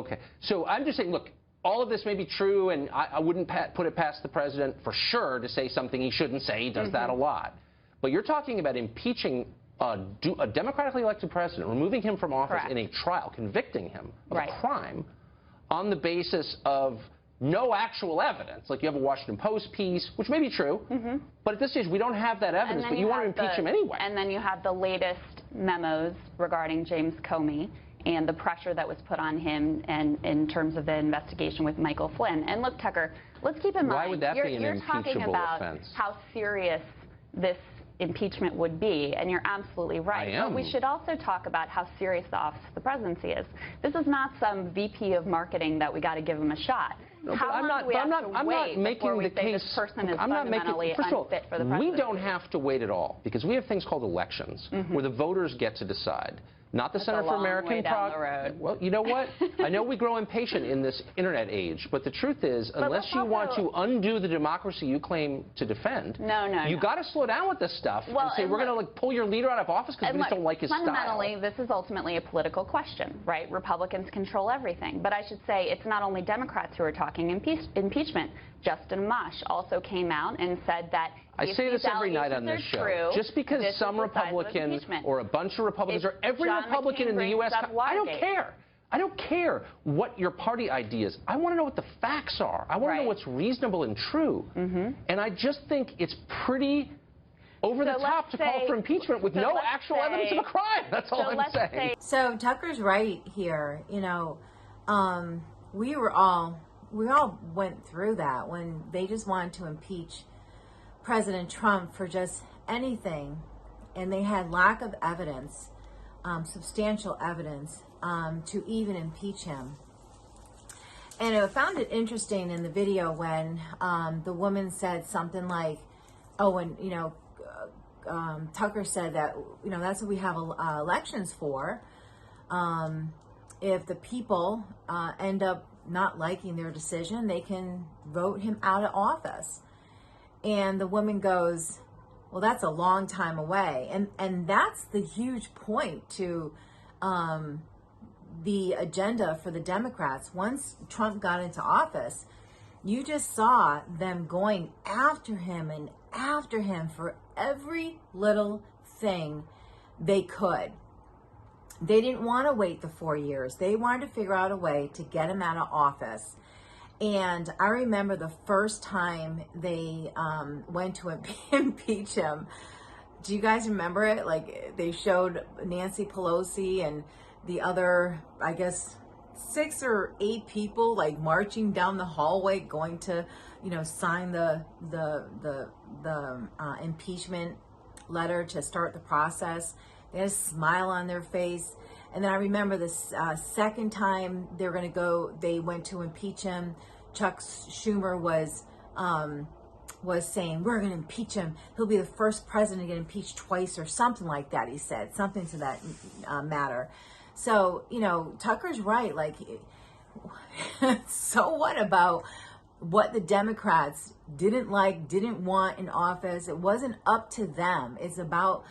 Okay. So I'm just saying, look, all of this may be true, and I wouldn't put it past the president for sure to say something he shouldn't say. He does that a lot. But you're talking about impeaching a democratically elected president, removing him from office in a trial, convicting him of a crime on the basis of no actual evidence. Like you have a Washington Post piece, which may be true, but at this stage we don't have that evidence, but you want to impeach him anyway. And then you have the latest memos regarding James Comey and the pressure that was put on him and in terms of the investigation with Michael Flynn. And look, Tucker, let's keep in mind, why would that be an you're talking about offense? How serious this impeachment would be, and you're absolutely right. But we should also talk about how serious the office of the presidency is. This is not some VP of marketing that we got to give him a shot. No, I'm not making the case. This person is fundamentally unfit for the presidency. We don't have to wait at all, because we have things called elections where the voters get to decide. Not the Center for American Progress. Well, you know what? I know we grow impatient in this internet age, but the truth is, unless you want to undo the democracy you claim to defend, you got to slow down with this stuff and say we're going to like pull your leader out of office because we just don't like his style. Fundamentally, this is ultimately a political question, right? Republicans control everything. But I should say it's not only Democrats who are talking impeachment. Justin Amash also came out and said that I say this every night on this show. Just because some Republican or a bunch of Republicans or every Republican in the U.S. I don't care. I don't care what your party idea is. I want to know what the facts are. I want to know what's reasonable and true. And I just think it's pretty over the top to call for impeachment with no actual evidence of a crime. That's all I'm saying. So Tucker's right here. You know, we all went through that when they just wanted to impeach President Trump for just anything, and they had lack of evidence, substantial evidence, to even impeach him. And I found it interesting in the video when the woman said something like, oh, and you know, Tucker said that, you know, that's what we have elections for. If the people end up not liking their decision, they can vote him out of office. And the woman goes, well, that's a long time away. And that's the huge point to the agenda for the Democrats. Once Trump got into office, you just saw them going after him and after him for every little thing they could. They didn't want to wait the 4 years. They wanted to figure out a way to get him out of office. And I remember the first time they went to impeach him. Do you guys remember it? Like, they showed Nancy Pelosi and the other, I guess, 6 or 8 people like marching down the hallway, going to, you know, sign the impeachment letter to start the process. They had a smile on their face. And then I remember this second time they went to impeach him. Chuck Schumer was saying, we're going to impeach him. He'll be the first president to get impeached twice or something like that, he said. Something to that matter. So, you know, Tucker's right. Like, so what about what the Democrats didn't like, didn't want in office? It wasn't up to them. It's about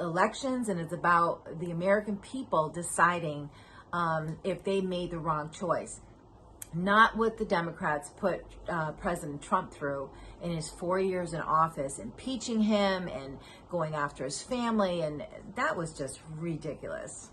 elections, and it's about the American people deciding if they made the wrong choice. Not what the Democrats put President Trump through in his 4 years in office, impeaching him and going after his family, and that was just ridiculous.